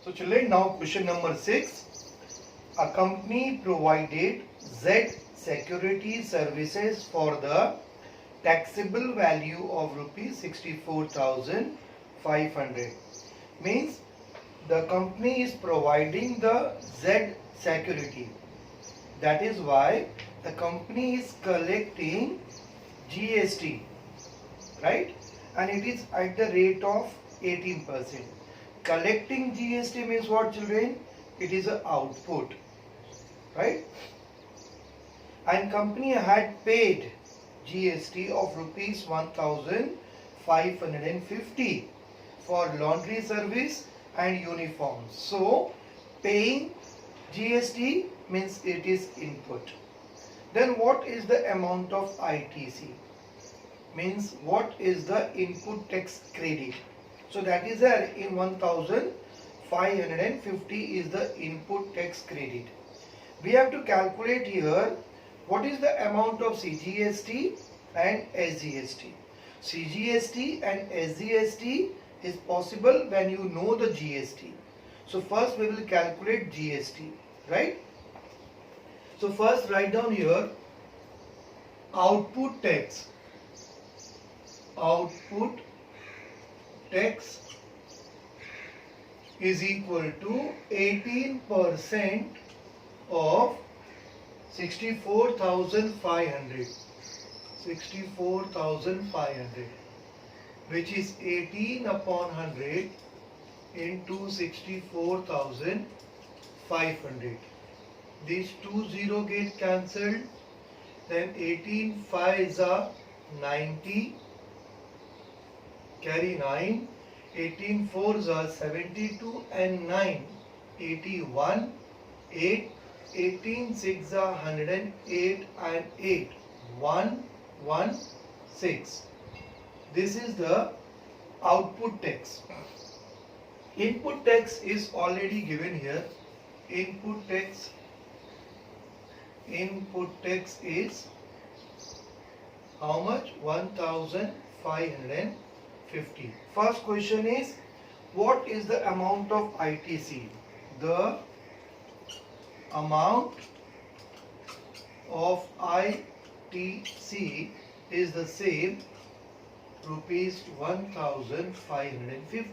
So children, now question number 6. A company provided Z security services for the taxable value of rupees 64,500. Means the company is providing the Z security. That is why the company is collecting GST, right? And it is at the rate of 18%. Collecting GST means what, children? It is an output, right? And company had paid GST of rupees 1,550 for laundry service and uniforms. So paying GST means it is input. Then what is the amount of ITC? Means what is the input tax credit? So that is there in 1,550 is the input tax credit. We have to calculate here what is the amount of CGST and SGST. CGST and SGST is possible when you know the GST. So first we will calculate GST, right? So first write down here output tax. Output tax is equal to 18% of 64,500. 64,500, which is 18 upon 100 into 64,500. These two zero get cancelled. Then 18 5s are 90. Carry 9. 18 4s are 72 and 9 81. 8. 18 6 are 108 and 8 116. This is the output tax. Input tax is already given here. Input tax is how much? 1,550. First question is, what is the amount of ITC? The amount of ITC is the same, rupees 1,550.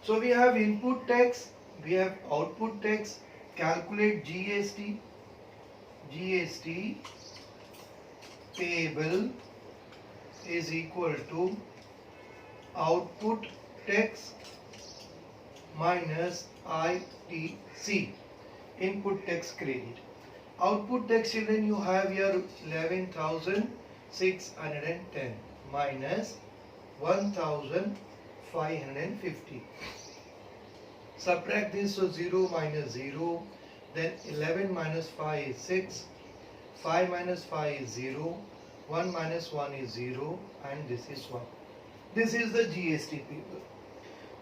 So we have input tax, we have output tax. Calculate GST. GST payable is equal to output tax minus ITC, input tax credit. Output tax, children, you have here 11,610 minus 1,550. Subtract this, so 0 minus 0. Then 11 minus 5 is 6. 5 minus 5 is 0. 1 minus 1 is 0. And this is 1. This is the GST people.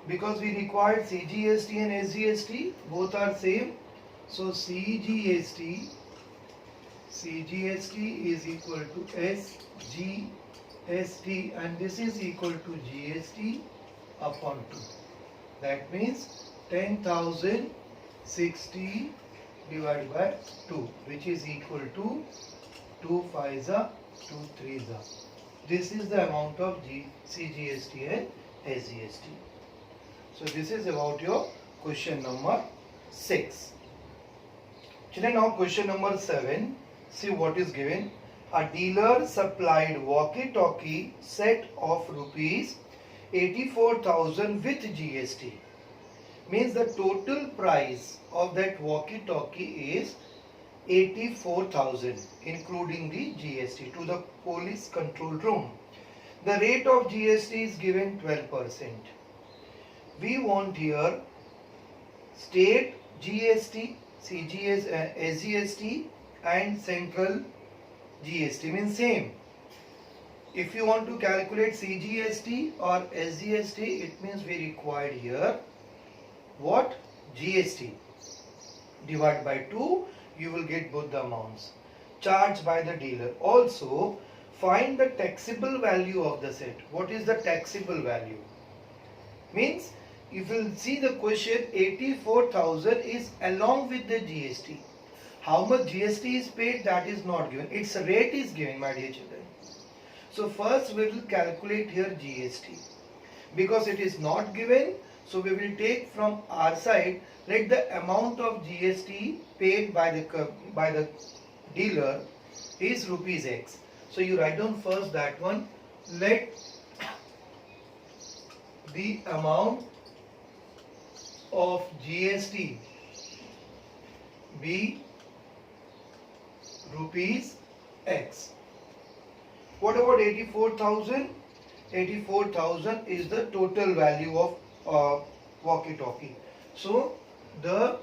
Because we required CGST and SGST, both are same. So CGST is equal to SGST, and this is equal to GST upon 2. That means 10,060 divided by 2, which is equal to 2 5s are 2 3s are. This is the amount of CGST and SGST. So this is about your question number 6. Children, now question number 7. See what is given. A dealer supplied walkie-talkie set of rupees 84,000 with GST. Means the total price of that walkie-talkie is 84,000 including the GST to the police control room. The rate of GST is given 12%. We want here state GST, CGS, SGST and central GST means same. If you want to calculate CGST or SGST, it means we required here what? GST. Divide by 2, you will get both the amounts charged by the dealer. Also, find the taxable value of the set. What is the taxable value? Means if you see the question, 84,000 is along with the GST. How much GST is paid, that is not given. Its rate is given, my dear children. So first we will calculate here GST. Because it is not given, so we will take from our side, let the amount of GST paid by the dealer is rupees X. So you write down first that one. Let the amount of GST be rupees X. What about 84,000? 84,000 is the total value of walkie-talkie. So the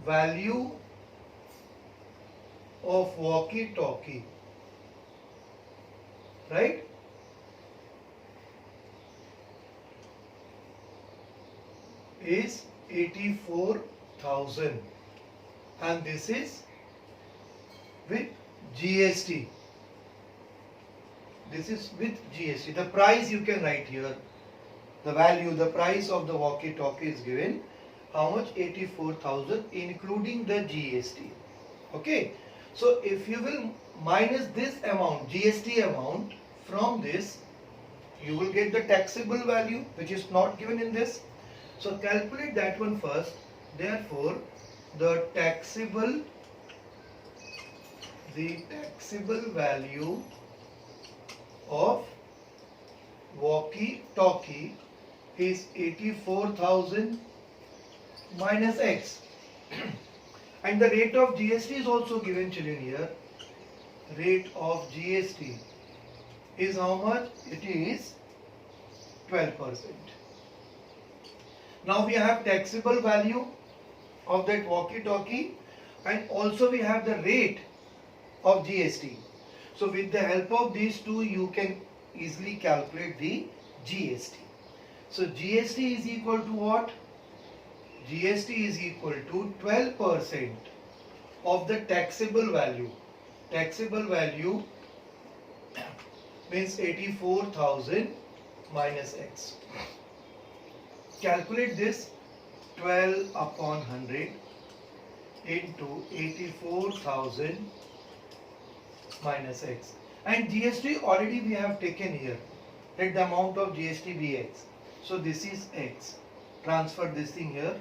value of walkie-talkie, right, is 84,000, and this is with GST. This is with GST. The price you can write here. The value, the price of the walkie-talkie is given. How much? 84,000 including the GST. Okay. So if you will minus this amount, GST amount from this, you will get the taxable value which is not given in this. So calculate that one first. Therefore, the taxable value of walkie-talkie is 84,000 minus X. And the rate of GST is also given, children, here. Rate of GST is how much? It is 12%. Now we have taxable value of that walkie-talkie, and also we have the rate of GST. So with the help of these two, you can easily calculate the GST. So GST is equal to what? GST is equal to 12% of the taxable value. Taxable value means 84,000 minus X. Calculate this. 12 upon 100 into 84,000 minus X. And GST already we have taken here. Let the amount of GST be X. So this is X. Transfer this thing here.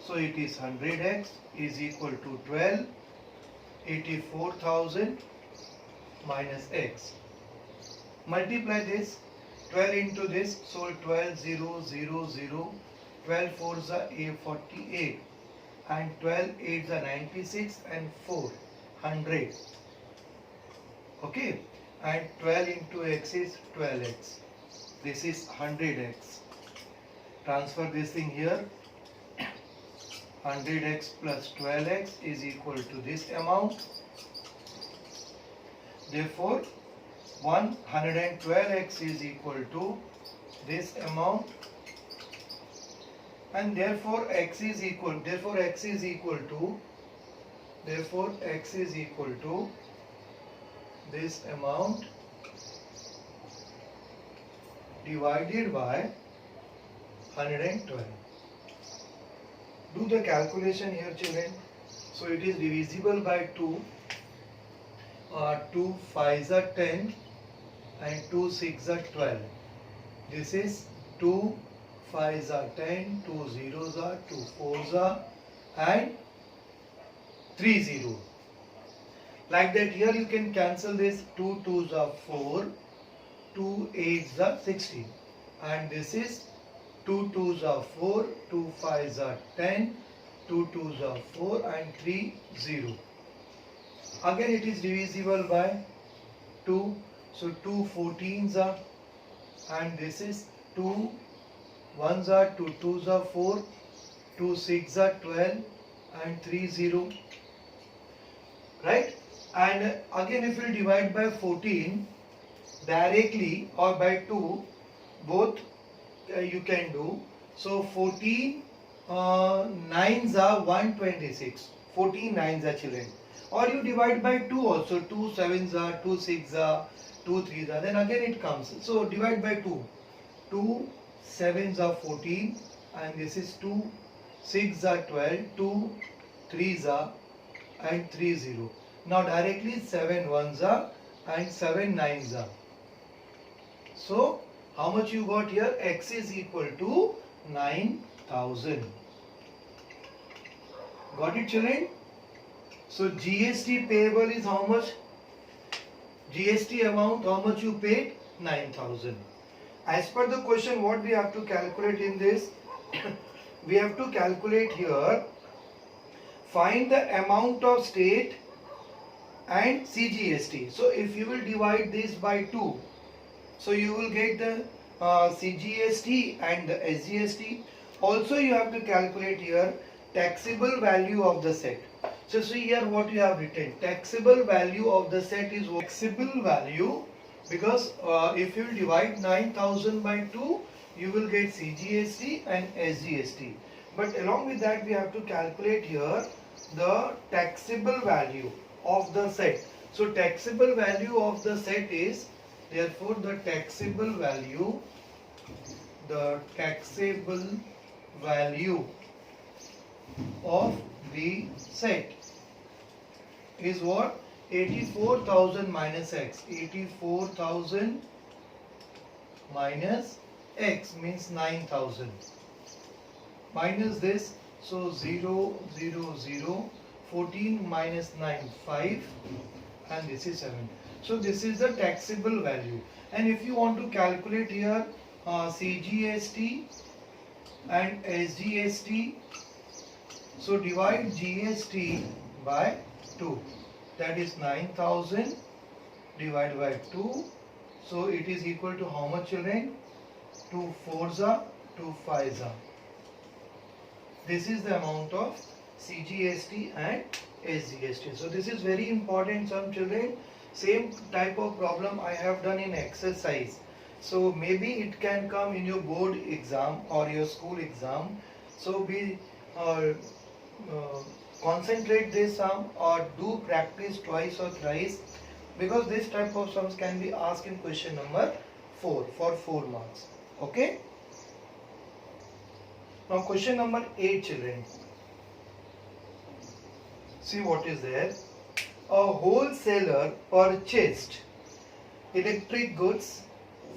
So it is 100X is equal to 12, 84,000 minus X. Multiply this, 12 into this, so 12, 0, 0, 0, 12 4s are 48, and 12 8s are 96, and 4, 100. Okay, and 12 into X is 12X. This is 100X. Transfer this thing here. 100X plus 12X is equal to this amount. Therefore, 112X is equal to this amount, and therefore X is equal to this amount divided by 112. Do the calculation here, children. So it is divisible by 2. 2 5s are 10 and 2 6s are 12. This is 2 5s are 10, 2 zeros are, 2 4s are, and 3 0. Like that, here you can cancel this. 2 2s are 4, 2 8s are 16, and this is 2 2s are 4, 2 5s are 10, 2 2s are 4, and 3 0. Again it is divisible by 2, so 2 14s are, and this is 2 1s are, 2 2s are 4, 2 6s are 12, and 3 0. Right? And again if you divide by 14 directly or by 2, both you can do. So 14 9s are 126. 14 9s are, children. Or you divide by 2 also. 2 7s are, 2 6s are, 2 3s are. Then again it comes. So divide by 2. 2 7s are 14 and this is 2, 6s are 12, 2, 3s are and 3 0. Now directly 7 1s are and 7 9s are. So how much you got here? X is equal to 9,000. Got it, children? So GST payable is how much? GST amount, how much you paid? 9,000. As per the question, what we have to calculate in this? We have to calculate here, find the amount of state and CGST. So if you will divide this by 2, so you will get the CGST and the SGST. Also you have to calculate here taxable value of the set. So see here what you have written. Taxable value of the set is taxable value, because if you divide 9,000 by 2, you will get CGST and SGST. But along with that we have to calculate here the taxable value of the set. So taxable value of the set is, therefore the taxable value of the set is what? 84,000 minus X. 84,000 minus X means 9,000. Minus this, so 0, 0, 0, 14 minus 9, 5, and this is 7. So this is the taxable value. And if you want to calculate here CGST and SGST, so divide GST by 2. That is 9,000 divided by 2. So it is equal to how much, children? 2 4s are, 2 5s are. This is the amount of CGST and SGST. So this is very important, some children. Same type of problem I have done in exercise. So maybe it can come in your board exam or your school exam. So be concentrate this sum or do practice twice or thrice, because this type of sums can be asked in question number 4 for 4 marks. Okay. Now question number 8, children. See what is there. A wholesaler purchased electric goods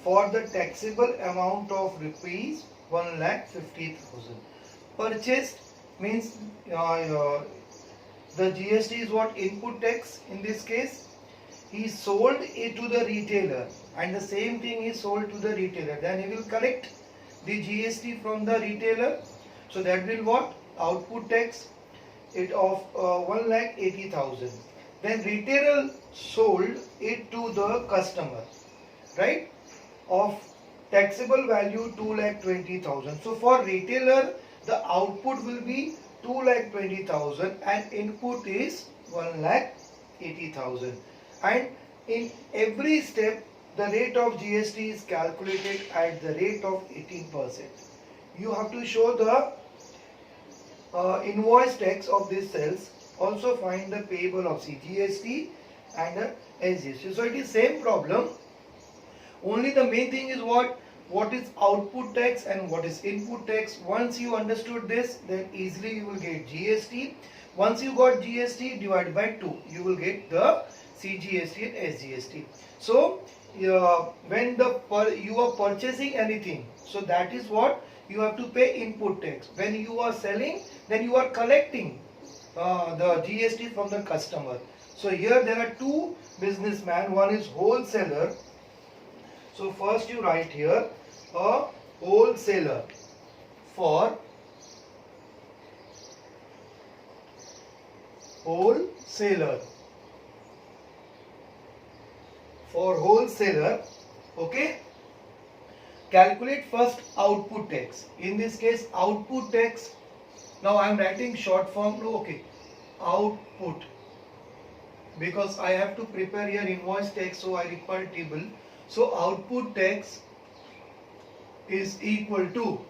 for the taxable amount of rupees 1,50,000. Purchased means the GST is what? Input tax in this case. He sold it to the retailer and the same thing is sold to the retailer. Then he will collect the GST from the retailer. So that will what? Output tax it of 1,80,000. Then retailer sold it to the customer, right? Of taxable value 2,20,000. So for retailer the output will be 2,20,000 and input is 1,80,000. And in every step the rate of GST is calculated at the rate of 18%. You have to show the invoice tax of these sales. Also find the payable of CGST and the SGST. So it is same problem. Only the main thing is what is output tax and what is input tax. Once you understood this, then easily you will get GST. Once you got GST, divide by 2, you will get the CGST and SGST. So when you are purchasing anything, so that is what you have to pay input tax. When you are selling, then you are collecting the GST from the customer. So here there are two businessmen. One is wholesaler. So first you write here a wholesaler for wholesaler. Okay. Calculate first output tax. In this case output tax. Now I am writing short form. Okay. Output. Because I have to prepare here invoice tax, so I require table. So output tax is equal to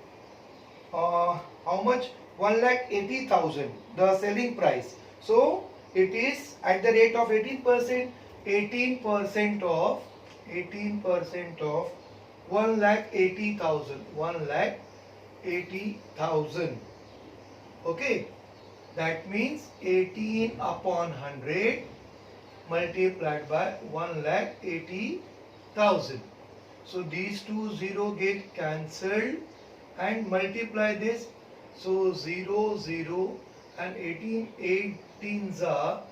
how much? 1,80,000, the selling price. So it is at the rate of 18%. 18% of 1,80,000. 1,80,000. Okay, that means 18 upon 100 multiplied by 1,80,000. So these two zero get cancelled and multiply this. So 0, 0 and 18, 18s are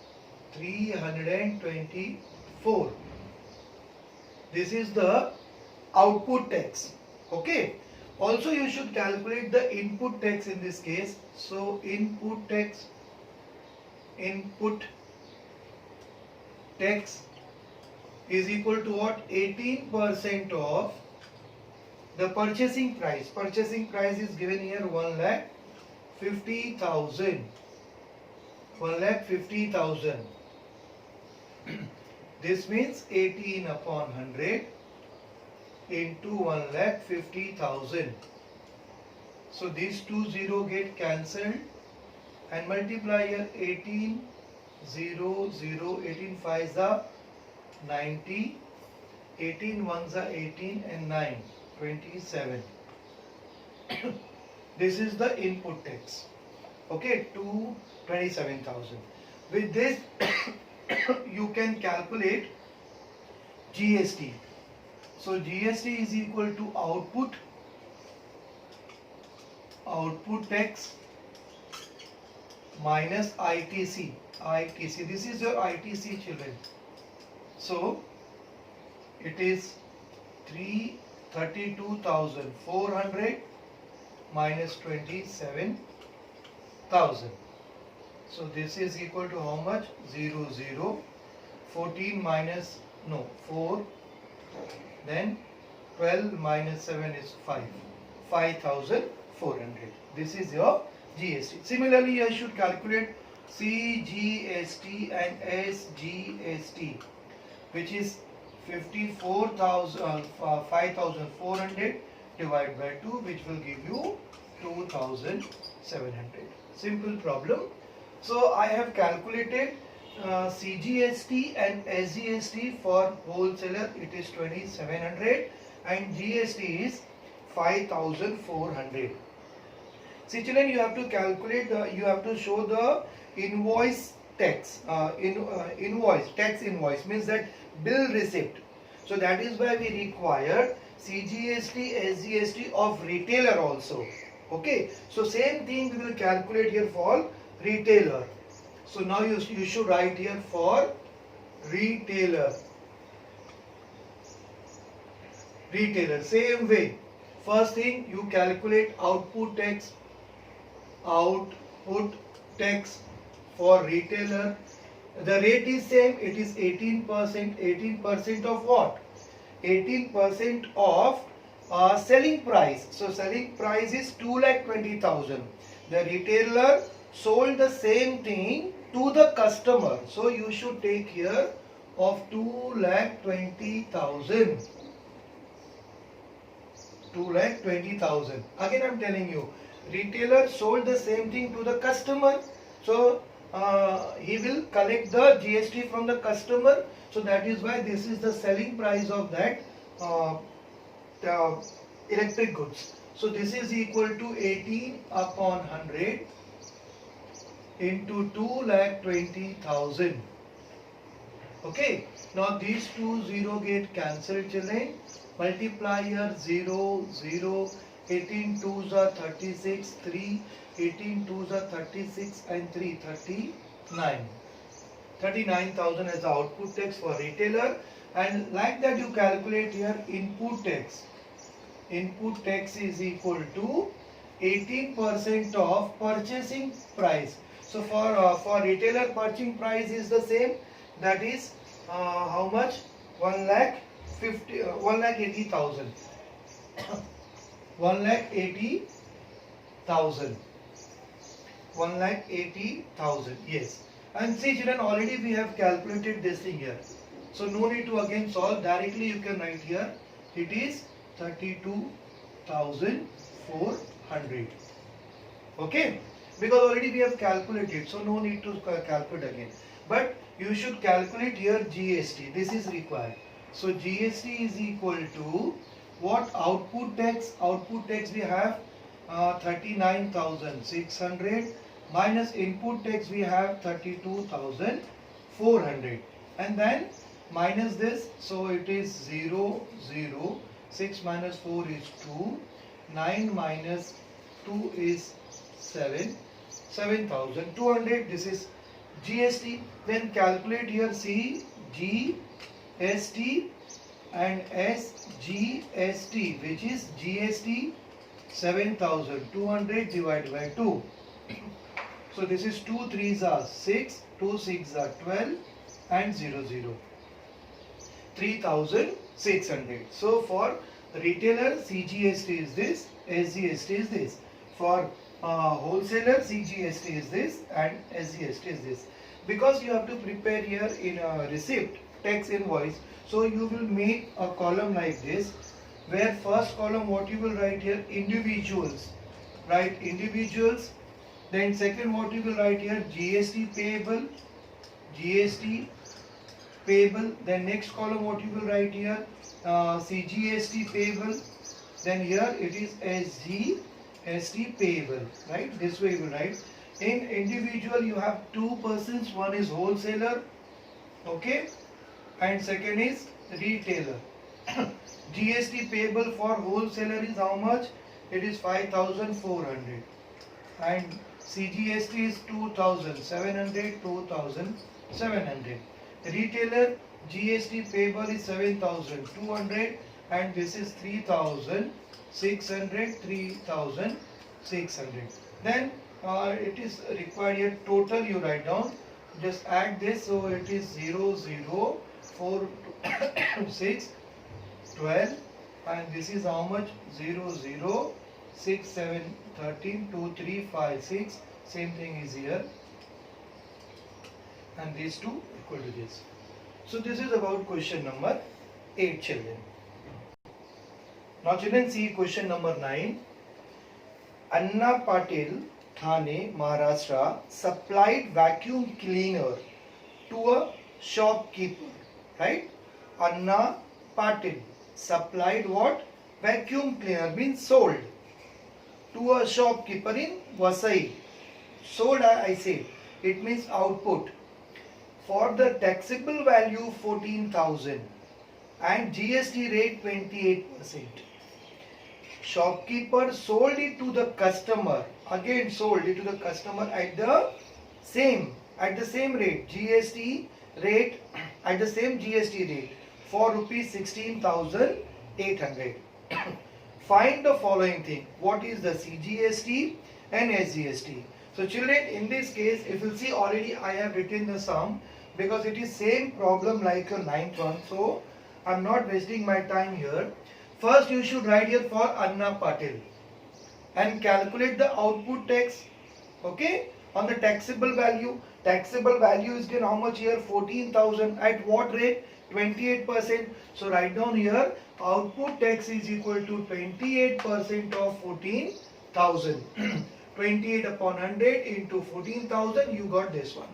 324. This is the output tax. Okay. Also you should calculate the input tax in this case. So input tax is equal to what? 18% of the purchasing price. Purchasing price is given here 1,50,000. 1,50,000. This means 18 upon 100 into 1,50,000. So these two zero get cancelled and multiply here 18 0 0 18 5s are 90, 18 1s are 18 and 9 27. This is the input tax. Okay, to 27,000. With this you can calculate GST. So GST is equal to output tax minus ITC. This is your ITC, children. So it is 332,400 minus 27,000. So this is equal to how much? 0 0 14 minus 4, then 12 minus 7 is 5, 5,400. This is your GST. Similarly, you should calculate CGST and SGST, which is 5,400 divided by 2, which will give you 2,700. Simple problem. So I have calculated CGST and SGST. For wholesaler it is 2,700 and GST is 5,400. See children, you have to calculate, you have to show the invoice tax. Tax invoice means that bill receipt. So that is why we require CGST, SGST of retailer also. Okay. So same thing we will calculate here for retailer. So now you should write here for retailer. Same way. First thing, you calculate output tax for retailer. The rate is same, it is 18%. 18% of what? 18% of selling price. So selling price is 2,20,000. The retailer sold the same thing to the customer. So you should take here of 2,20,000. 2,20,000. Again I am telling you, retailer sold the same thing to the customer. So he will collect the GST from the customer. So that is why this is the selling price of that electric goods. So this is equal to 18 upon 100 into 2,20,000. Okay. Now these two zero get cancelled, children. Multiply here 0 0. 18 2s are 36, 3, 18 2s are 36 and 3, 39. 39,000 as the output tax for retailer, and like that you calculate here input tax. Input tax is equal to 18% of purchasing price. So for retailer purchasing price is the same, that is how much? 1,80,000. 1,80,000. 1,80,000. Yes. And see children, already we have calculated this thing here. So no need to again solve. Directly you can write here. It is 32,400. Okay. Because already we have calculated. So no need to calculate again. But you should calculate here GST. This is required. So GST is equal to what output tax? Output tax we have 39,600 minus input tax we have 32,400, and then minus this, so it is 0, 0, 6 minus 4 is 2, 9 minus 2 is 7, 7,200. This is GST. Then calculate here GST and SGST, which is GST 7,200 divided by 2. So this is 2 3s are 6, 2 6 are 12 and 0 0. 3,600. So for retailer CGST is this, SGST is this. For wholesaler CGST is this and SGST is this. Because you have to prepare here in a receipt tax invoice, so you will make a column like this, where first column what you will write here, individuals, write individuals. Then second what you will write here, GST payable, GST payable. Then next column what you will write here, CGST payable. Then here it is SGST payable, right? This way you will write. In individual you have two persons, one is wholesaler, okay, and second is retailer. GST payable for wholesaler is how much? It is 5,400 and CGST is 2,700, 2,700. Retailer GST payable is 7,200 and this is 3,600, 3,600. Then it is required here total you write down, just add this, so it is 0 0 4 6 12 and this is how much, 0 0 6 7 13 2 3 5 6, same thing is here, and these two equal to this. So this is about question number 8, children. Now children, see question number 9. Anna Patil, Thane, Maharashtra, supplied vacuum cleaner to a shopkeeper, right? Anna Patil supplied what? Vacuum cleaner, means sold to a shopkeeper in Vasai. Sold, I say, it means output. For the taxable value 14,000 and GST rate 28%. Shopkeeper sold it to the customer, again sold it to the customer at the same rate, GST rate, at the same GST rate for rupees 16,800. Find the following thing. What is the CGST and SGST? So children, in this case, if you see already I have written the sum, because it is same problem like a 9th one. So I am not wasting my time here. First you should write here for Anna Patil and calculate the output tax, okay, on the taxable value. Taxable value is given how much here, 14,000, at what rate, 28%. So write down here output tax is equal to 28% of 14,000. 28 upon 100 into 14,000, you got this one.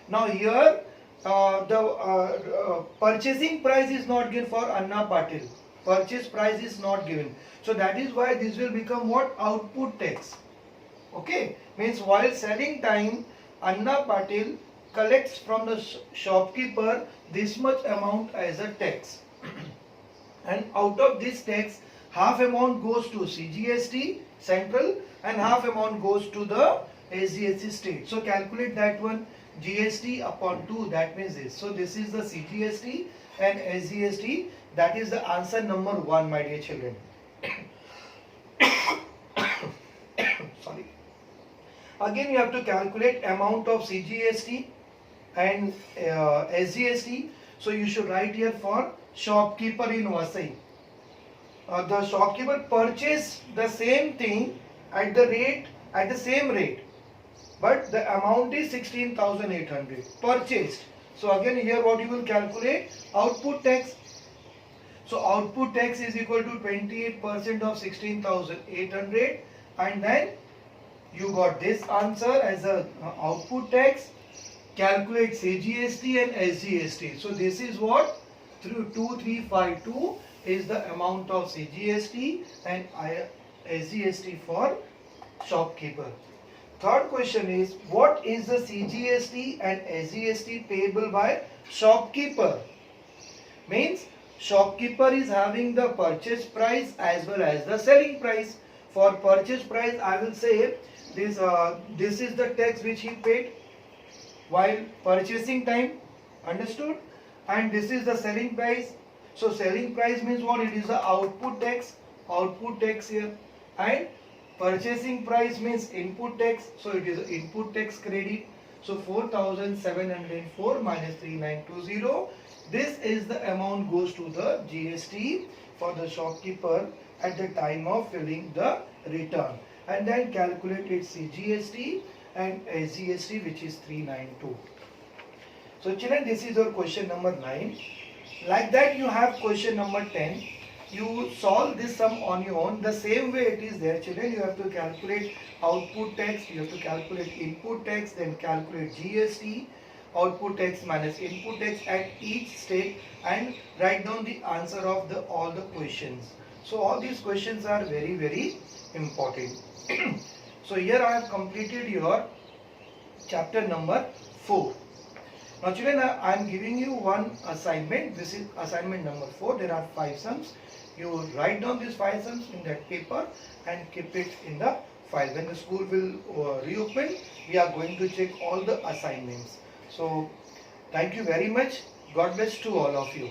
Now here the purchasing price is not given for Anna Patil. Purchase price is not given. So that is why this will become what? Output tax. Okay, means while selling time, Anna Patil collects from the shopkeeper this much amount as a tax. And out of this tax, half amount goes to CGST central and half amount goes to the SGST state. So calculate that one, GST upon 2, that means this. So this is the CGST and SGST. That is the answer number 1, my dear children. Sorry. Again you have to calculate amount of CGST and SGST. So you should write here for shopkeeper in Vasai. The shopkeeper purchased the same thing at the same rate, but the amount is 16,800 purchased. So again here what you will calculate? Output tax. So output tax is equal to 28% of 16,800 and then you got this answer as a output tax. Calculate CGST and SGST. So this is what? Through 2352 is the amount of CGST and SGST for shopkeeper. Third question is, what is the CGST and SGST payable by shopkeeper? Means shopkeeper is having the purchase price as well as the selling price. For purchase price, I will say this is the tax which he paid while purchasing time, understood? And this is the selling price. So selling price means what? It is the output tax here. And purchasing price means input tax, so it is input tax credit. So 4704 minus 3920, this is the amount goes to the GST for the shopkeeper at the time of filling the return, and then calculate its CGST and SGST, which is 392. So children, this is your question number 9. Like that you have question number 10. You solve this sum on your own. The same way it is there, children. You have to calculate output tax, you have to calculate input tax, then calculate GST, output tax minus input tax at each step, and write down the answer of all the questions. So all these questions are very, very important. So here I have completed your chapter number 4. Now children, I am giving you one assignment. This is assignment number 4. There are 5 sums. You write down these 5 sums in that paper and keep it in the file. When the school will reopen, we are going to check all the assignments. So thank you very much. God bless to all of you.